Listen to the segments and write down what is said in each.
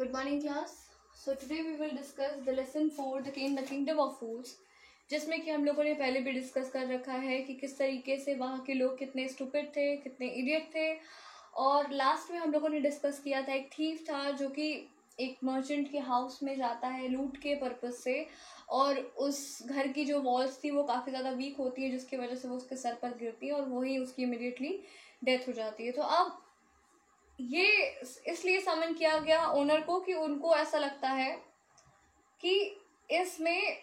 Good morning, class. So today we will discuss the lesson 4, the Kingdom of Fools, जिसमें कि हम लोगों ने पहले भी डिस्कस कर रखा है कि किस तरीके से वहाँ के लोग कितने स्टूपिड थे, कितने इडियट थे। और लास्ट में हम लोगों ने डिस्कस किया था एक थीफ था जो कि एक मर्चेंट के हाउस में जाता है लूट के पर्पज से, और उस घर की जो वॉल्स थी वो काफ़ी ज़्यादा वीक होती है जिसकी वजह से वो उसके सर पर गिरती है और वही उसकी इमिडिएटली डेथ हो जाती है। तो अब ये इसलिए समन किया गया ओनर को कि उनको ऐसा लगता है कि इसमें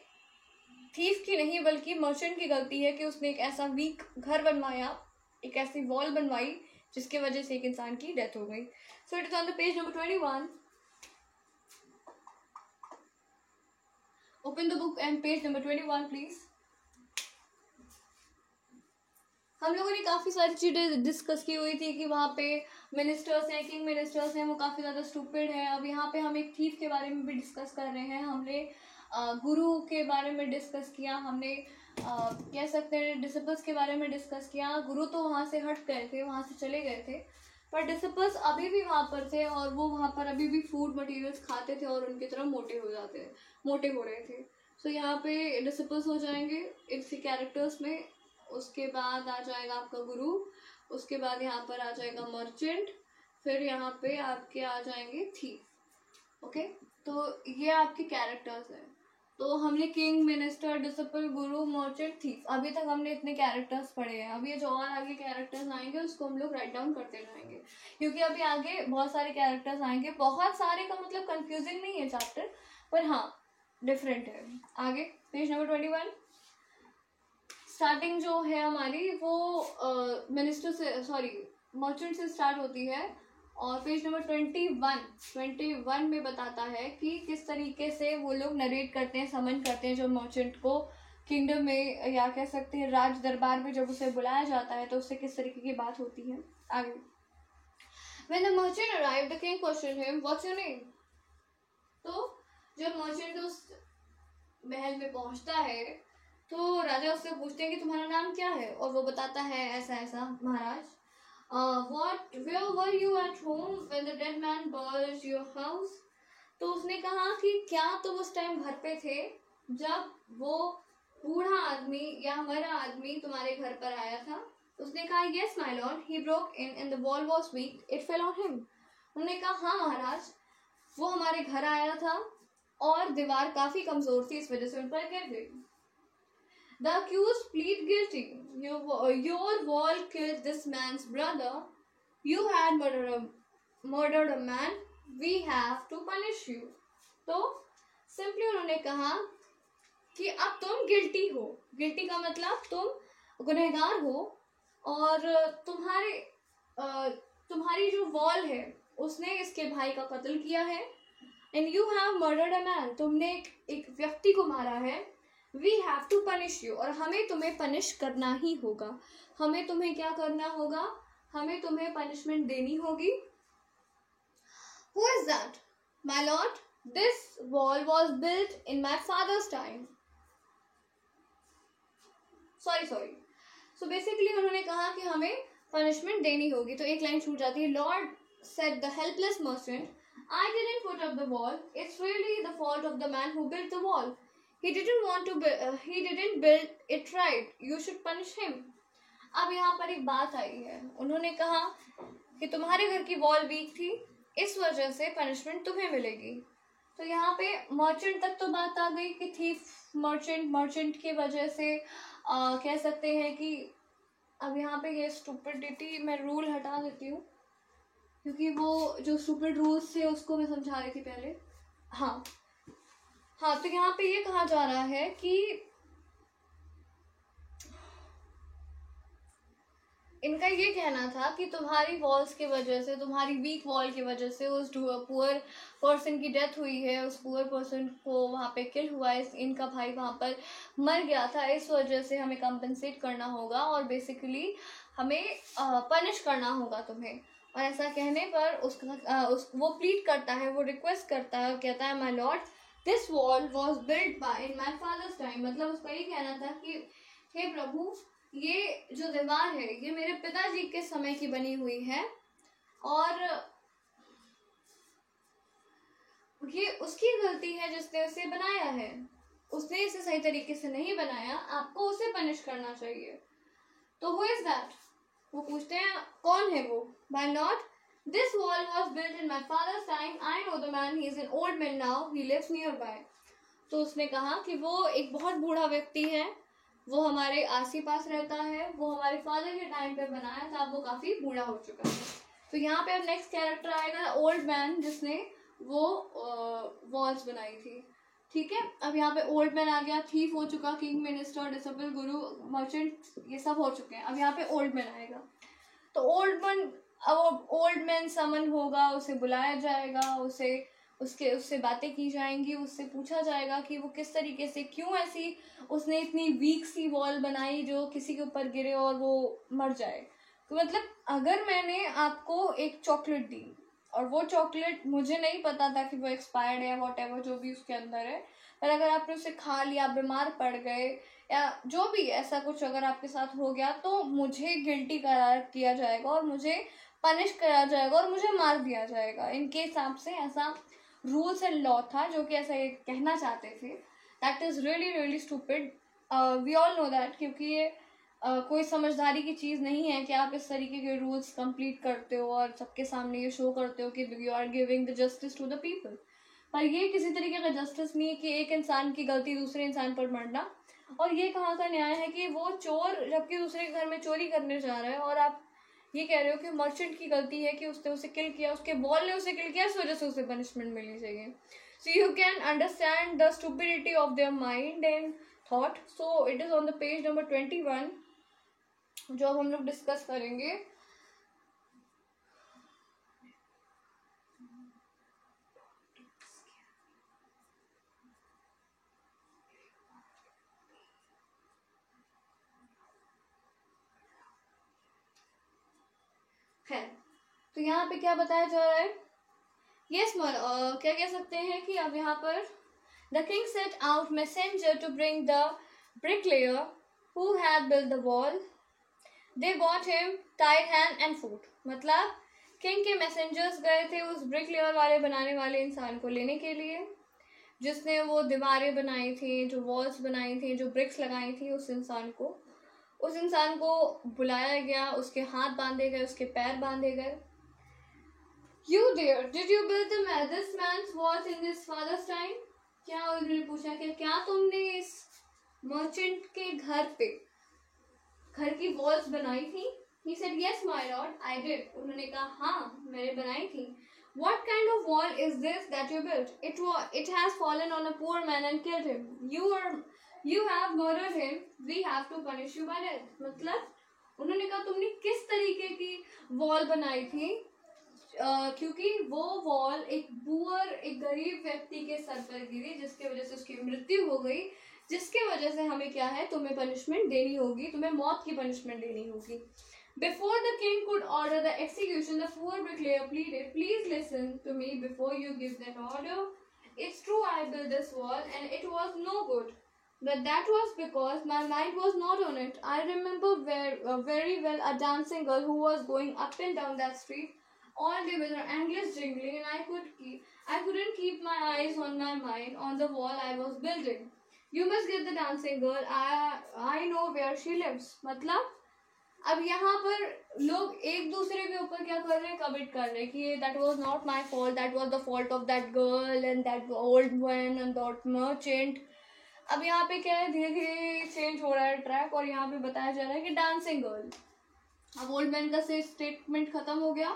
थीफ की नहीं बल्कि मर्चेंट की गलती है कि उसने एक ऐसा वीक घर बनवाया, एक ऐसी वॉल बनवाई जिसके वजह से एक इंसान की डेथ हो गई। So it is on the page number 21। Open the book and page number 21 please. हम लोगों ने काफ़ी सारी चीज़ें डिस्कस की हुई थी कि वहाँ पे मिनिस्टर्स हैं, किंग मिनिस्टर्स हैं, वो काफ़ी ज़्यादा स्टूपिड है। अब यहाँ पे हम एक थीफ के बारे में भी डिस्कस कर रहे हैं। हमने गुरु के बारे में डिस्कस किया, हमने कह सकते हैं डिसिपल्स के बारे में डिस्कस किया। गुरु तो वहाँ से हट गए थे, वहाँ से चले गए थे, पर डिसिपल्स अभी भी वहाँ पर थे और वो वहाँ पर अभी भी फूड मटेरियल्स खाते थे और उनकी तरह मोटे हो रहे थे। सो यहाँ पे डिसिपल्स हो जाएंगे इसी कैरेक्टर्स में। उसके बाद आ जाएगा आपका गुरु, उसके बाद यहाँ पर आ जाएगा मर्चेंट, फिर यहाँ पे आपके आ जाएंगे थीफ। ओके, तो ये आपके कैरेक्टर्स हैं। तो हमने किंग, मिनिस्टर, डिसिपल, गुरु, मर्चेंट, थीफ, अभी तक हमने इतने कैरेक्टर्स पढ़े हैं। अब ये जो और आगे कैरेक्टर्स आएंगे उसको हम लोग राइट डाउन करते जाएंगे, क्योंकि अभी आगे बहुत सारे कैरेक्टर्स आएंगे। बहुत सारे का मतलब कंफ्यूजिंग नहीं है चैप्टर, पर हाँ डिफरेंट है। आगे पेज नंबर 21। स्टार्टिंग जो है हमारी वो मिनिस्टर से मर्चेंट से स्टार्ट होती है और पेज नंबर 21 में बताता है कि किस तरीके से वो लोग नरेट करते हैं, समन करते हैं जो मर्चेंट को किंगडम में, या कह सकते हैं राज दरबार में जब उसे बुलाया जाता है तो उससे किस तरीके की बात होती है। आगे When the merchant arrived, the king questioned him, "What's your name?" तो जब मर्चेंट उस महल में पहुंचता है तो राजा उससे पूछते हैं कि तुम्हारा नाम क्या है, और वो बताता है ऐसा ऐसा महाराज। Where were you at home when the dead man burst your house? तो उसने कहा कि क्या तुम उस टाइम घर पे थे जब वो बूढ़ा आदमी या मरा आदमी तुम्हारे घर पर आया था? उसने कहा yes my lord, he broke in and the wall was weak, it fell on him. उन्होंने कहा हाँ महाराज, वो हमारे घर आया था और दीवार काफी कमजोर थी, इस वजह से उन पर गिर गई। The accused plead guilty. Your wall killed this man's brother. You had murdered a man. We have to punish you. तो सिंपली उन्होंने कहा कि अब तुम गिल्टी हो। गिल्टी का मतलब तुम गुनहगार हो और तुम्हारी जो वॉल है उसने इसके भाई का कत्ल किया है। And you have murdered a man. तुमने एक व्यक्ति को मारा है। We have to punish you. और हमें तुम्हें पनिश करना ही होगा। हमें तुम्हें क्या करना होगा? हमें तुम्हें पनिशमेंट देनी होगी। Who is that? My lord, this wall was built in my father's time. Sorry. So basically उन्होंने कहा कि हमें पनिशमेंट देनी होगी। तो एक लाइन छूट जाती है। Lord, said the helpless merchant, I didn't put up the wall. It's really the fault of the man who built the wall. He didn't build it right. You should punish him. अब यहाँ पर एक बात आई है। उन्होंने कहा कि तुम्हारे घर की वॉल वीक थी, इस वजह से पनिशमेंट तुम्हें मिलेगी। तो यहाँ पे मर्चेंट तक तो बात आ गई कि थीफ मर्चेंट की वजह से कह सकते हैं कि अब यहाँ पे ये स्टूपिडिटी, मैं रूल हटा देती हूँ क्योंकि वो जो स्टूपिड रूल्स थे उसको मैं समझा रही थी पहले। हाँ, तो यहाँ पे ये कहा जा रहा है कि इनका ये कहना था कि तुम्हारी वॉल्स की वजह से, तुम्हारी वीक वॉल की वजह से उस पुअर पर्सन की डेथ हुई है, उस पुअर पर्सन को वहाँ पे किल हुआ है, इनका भाई वहाँ पर मर गया था, इस वजह से हमें कंपनसेट करना होगा और बेसिकली हमें पनिश करना होगा तुम्हें। और ऐसा कहने पर वो प्लीड करता है, वो रिक्वेस्ट करता है, कहता है my Lord, this wall was build by in my father's time. मतलब उसका ये कहना था कि हे प्रभु, ये जो दीवार है ये मेरे पिताजी के समय की बनी हुई है और ये उसकी गलती है जिसने उसे बनाया है, उसने इसे सही तरीके से नहीं बनाया, आपको उसे पनिश करना चाहिए। तो हु इज दैट? वो पूछते हैं कौन है वो? Why not? This wall was built in my father's time. I know the man. He is an old man now. He lives nearby. तो उसने कहा कि वो एक बहुत बूढ़ा व्यक्ति है, वो हमारे आस ही पास रहता है, वो हमारे फादर के टाइम पे बनाया था, वो काफी बूढ़ा हो चुका है। तो यहाँ पे अब नेक्स्ट कैरेक्टर आएगा ओल्ड मैन, जिसने वो वॉल्स बनाई थी। ठीक है, अब यहाँ पे ओल्ड मैन आ गया, थीफ हो चुका, किंग, मिनिस्टर, डिसिपल, गुरु, मर्चेंट, ये सब हो चुके हैं। अब यहाँ पे ओल्ड मैन आएगा। तो ओल्ड मैन समन होगा, उसे बुलाया जाएगा, उससे बातें की जाएंगी, उससे पूछा जाएगा कि वो किस तरीके से, क्यों ऐसी उसने इतनी वीक सी वॉल बनाई जो किसी के ऊपर गिरे और वो मर जाए। तो मतलब अगर मैंने आपको एक चॉकलेट दी और वो चॉकलेट मुझे नहीं पता था कि वो एक्सपायर्ड है, वॉटएवर जो भी उसके अंदर है, पर अगर आपने उसे खा लिया, बीमार पड़ गए या जो भी ऐसा कुछ अगर आपके साथ हो गया, तो मुझे गिल्टी करार किया जाएगा और मुझे पनिश करा जाएगा और मुझे मार दिया जाएगा। इनके हिसाब से ऐसा रूल्स एंड लॉ था, जो कि ऐसा ये कहना चाहते थे। That is really really stupid. We all know that, क्योंकि ये कोई समझदारी की चीज़ नहीं है कि आप इस तरीके के रूल्स कंप्लीट करते हो और सबके सामने ये शो करते हो कि you are giving the justice to the people. पर ये किसी तरीके का जस्टिस नहीं है कि एक इंसान की गलती दूसरे इंसान पर मरना। और ये कहाँ का न्याय है कि वो चोर जबकि दूसरे के घर में चोरी करने जा रहा है और आप ये कह रहे हो कि मर्चेंट की गलती है कि उसने उसे किल किया, उसके बॉल ने उसे किल किया, इस वजह से उसे पनिशमेंट मिलनी चाहिए। So you can understand the stupidity of their mind and thought. So it is on the page number 21, जो अब हम लोग डिस्कस करेंगे। है तो यहाँ पे क्या बताया जा रहा है? यस क्या कह सकते हैं कि अब यहाँ पर the king set out messenger to bring the bricklayer who had built the wall. They got him tied hand and foot. मतलब किंग के मैसेंजर्स गए थे उस ब्रिकलेयर वाले बनाने वाले इंसान को लेने के लिए, जिसने वो दीवारें बनाई थी, जो वॉल्स बनाई थी, जो ब्रिक्स लगाई थी। उस इंसान को बुलाया गया, उसके हाथ बांधे गए, उसके पैर बांधे गए। You there, did you build this man's walls in his father's time? क्या उन्होंने पूछा कि क्या तुमने इस मर्चेंट के घर की वॉल्स बनाई थी? He said, yes, my lord, I did. उन्होंने कहा हाँ, मैंने बनाई थी। What kind of wall is this that you built? It has fallen on a poor man and killed him. You have murdered him. We have to punish you by death. मतलब उन्होंने कहा तुमने किस तरीके की वॉल बनाई थी? क्योंकि वो वॉल एक गरीब व्यक्ति के सर पर गिरी, जिसके वजह से उसकी मृत्यु हो गई, जिसके वजह से हमें क्या है, तुम्हें पनिशमेंट देनी होगी, तुम्हें मौत की पनिशमेंट देनी होगी। Before the king could order the execution, the poor bricklayer pleaded, please listen to me before you give that order. It's true I built this wall and it was no good, but that was because my mind was not on it. I remember very well a dancing girl who was going up and down that street all day with her ankles jingling, and I couldn't keep my eyes on my mind on the wall I was building. You must get the dancing girl. I know where she lives. मतलब अब यहाँ पर लोग एक दूसरे के ऊपर क्या कर रहे हैं, कमिट कर रहे हैं कि that was not my fault, that was the fault of that girl and that old man and that merchant. अब यहाँ पे क्या है, धीरे धीरे चेंज हो रहा है ट्रैक और यहाँ पे बताया जा रहा है कि डांसिंग गर्ल। अब ओल्ड मैन का से स्टेटमेंट खत्म हो गया,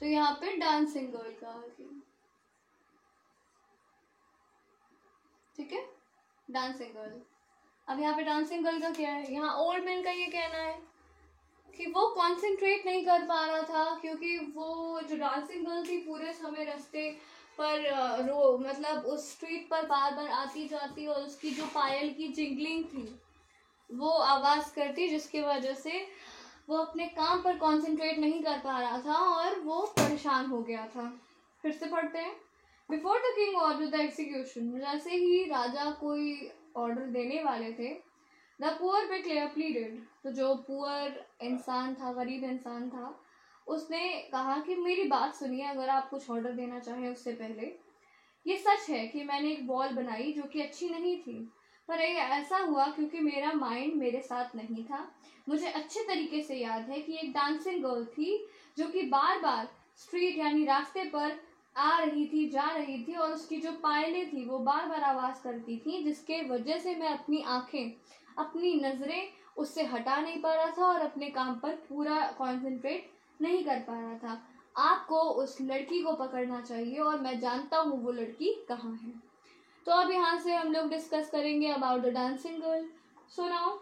तो यहाँ पे डांसिंग गर्ल का आ गया। ठीक है, डांसिंग गर्ल। अब यहाँ पे डांसिंग गर्ल का क्या है, यहाँ ओल्ड मैन का ये कहना है कि वो कॉन्सेंट्रेट नहीं कर पा रहा था, क्योंकि वो जो डांसिंग गर्ल थी पूरे समय रास्ते पर मतलब उस स्ट्रीट पर बार बार आती जाती और उसकी जो पायल की जिंगलिंग थी वो आवाज़ करती, जिसकी वजह से वो अपने काम पर कंसंट्रेट नहीं कर पा रहा था और वो परेशान हो गया था। फिर से पढ़ते हैं। Before the king order the execution, जैसे ही राजा कोई ऑर्डर देने वाले थे, द पुअर ब्रिकलेयर प्लीडेड, तो जो पुअर इंसान था, गरीब इंसान था, उसने कहा कि मेरी बात सुनिए, अगर आप कुछ ऑर्डर देना चाहें उससे पहले। ये सच है कि मैंने एक वॉल बनाई जो कि अच्छी नहीं थी, पर ये ऐसा हुआ क्योंकि मेरा माइंड मेरे साथ नहीं था। मुझे अच्छे तरीके से याद है कि एक डांसिंग गर्ल थी जो कि बार बार स्ट्रीट यानी रास्ते पर आ रही थी, जा रही थी, और उसकी जो पायलें थी वो बार बार आवाज़ करती थी, जिसके वजह से मैं अपनी आँखें, अपनी नज़रें उससे हटा नहीं पा रहा था और अपने काम पर पूरा कॉन्सेंट्रेट नहीं कर पा रहा था। आपको उस लड़की को पकड़ना चाहिए और मैं जानता हूँ वो लड़की कहाँ है। तो अब यहाँ से हम लोग डिस्कस करेंगे about the dancing girl. So now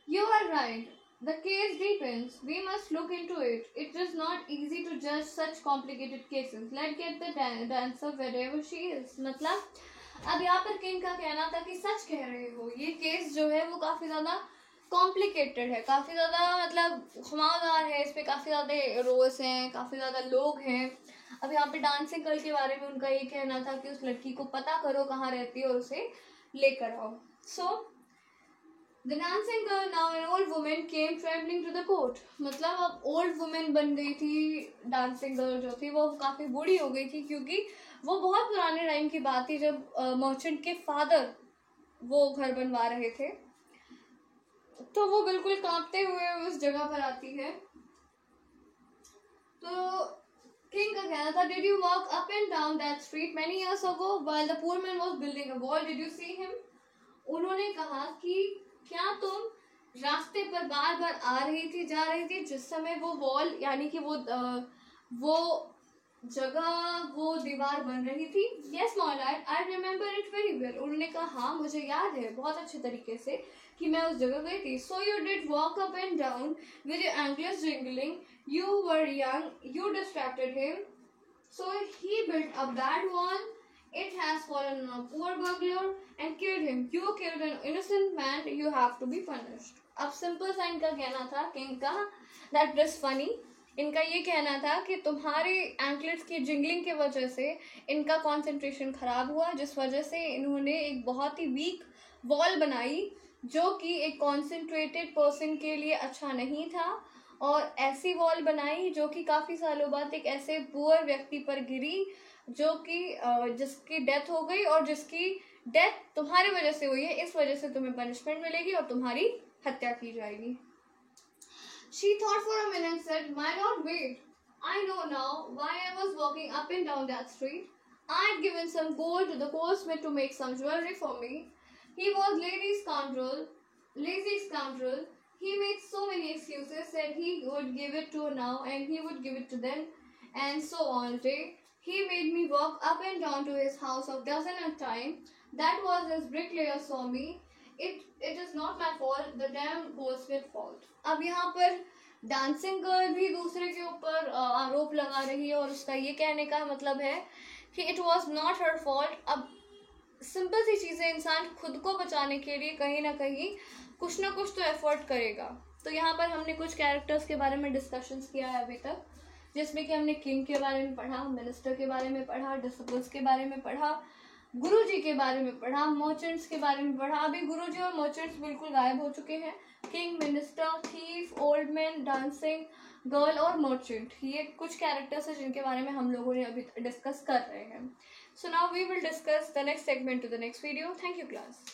you are right, the case deepens. We must look into it. It is not easy to judge such complicated cases. Let's get the dancer wherever she is. मतलब अब यहाँ पर king का कहना था कि सच कह रहे हो, ये केस जो है वो काफ़ी ज़्यादा कॉम्प्लिकेटेड है, काफ़ी ज़्यादा मतलब घुमावदार है, इस पर काफ़ी ज़्यादा रोल्स हैं, काफ़ी ज़्यादा लोग हैं। अब यहाँ पे डांसिंग गर्ल के बारे में उनका ये कहना था कि उस लड़की को पता करो कहाँ रहती है और उसे लेकर आओ। सो The dancing girl, now an old woman, came trembling to the court. मतलब अब ओल्ड वुमेन बन गई थी डांसिंग गर्ल जो थी, वो काफ़ी बूढ़ी हो गई थी, क्योंकि वो बहुत पुराने टाइम की बात थी जब मर्चेंट के फादर वो घर बनवा रहे थे। तो वो बिल्कुल कांपते हुए उस जगह पर आती है। तो किंग का कहना था, did you walk up and down that street many years ago while the poor man was building a wall, did you see him? उन्होंने कहा कि क्या तुम रास्ते पर बार बार आ रही थी, जा रही थी, जिस समय वो वॉल यानी कि वो जगह, वो दीवार बन रही थी? Yes my Lord, I remember it very well. उन्होंने कहा हाँ, मुझे याद है बहुत अच्छे तरीके से कि मैं उस जगह गई थी। So you did walk up and down with your ankles jingling, you were young, you distracted him, so he built a bad wall. It has fallen on a poor burglar and killed him. You killed an innocent man. You have to be punished. अब simple सा इनका कहना था king का, that is funny. इनका ये कहना था कि तुम्हारे एंकलेट्स की जिंगलिंग की वजह से इनका कंसंट्रेशन खराब हुआ, जिस वजह से इन्होंने एक बहुत ही वीक वॉल बनाई जो कि एक कॉन्सेंट्रेटेड पर्सन के लिए अच्छा नहीं था, और ऐसी वॉल बनाई जो कि काफ़ी सालों बाद एक ऐसे पुअर व्यक्ति पर गिरी जो कि जिसकी डेथ हो गई, और जिसकी डेथ तुम्हारी वजह से हुई है, इस वजह से तुम्हें पनिशमेंट मिलेगी और तुम्हारी हत्या की जाएगी। She thought for a minute and said, my lord, wait. I know now why I was walking up and down that street. I'd given some gold to the goldsmith to make some jewelry for me. He was lazy scoundrel. He made so many excuses, said he would give it to now and he would give it to them, and so on day. He made me walk up and down to his house of dozen at a time. That was his bricklayer saw me. It is not my fault, the damn goldsmith fault. अब यहाँ पर dancing girl भी दूसरे के ऊपर आरोप लगा रही है, और उसका ये कहने का मतलब है कि it was not her fault. अब सिंपल सी चीज़ें, इंसान खुद को बचाने के लिए कहीं ना कहीं कुछ ना कुछ तो एफर्ट करेगा। तो यहाँ पर हमने कुछ कैरेक्टर्स के बारे में डिस्कशंस किया है अभी तक, जिसमें कि हमने किंग के बारे में पढ़ा, मिनिस्टर के बारे में पढ़ा, डिसिपल्स के बारे में पढ़ा, गुरुजी के बारे में पढ़ा, मर्चेंट्स के बारे में पढ़ा। अभी गुरुजी और मर्चेंट्स बिल्कुल गायब हो चुके हैं। King, minister, thief, old man, dancing girl और मर्चेंट, ये कुछ कैरेक्टर्स हैं जिनके बारे में हम लोगों ने अभी डिस्कस कर रहे हैं। So now we will discuss the next segment to the next video. Thank you class.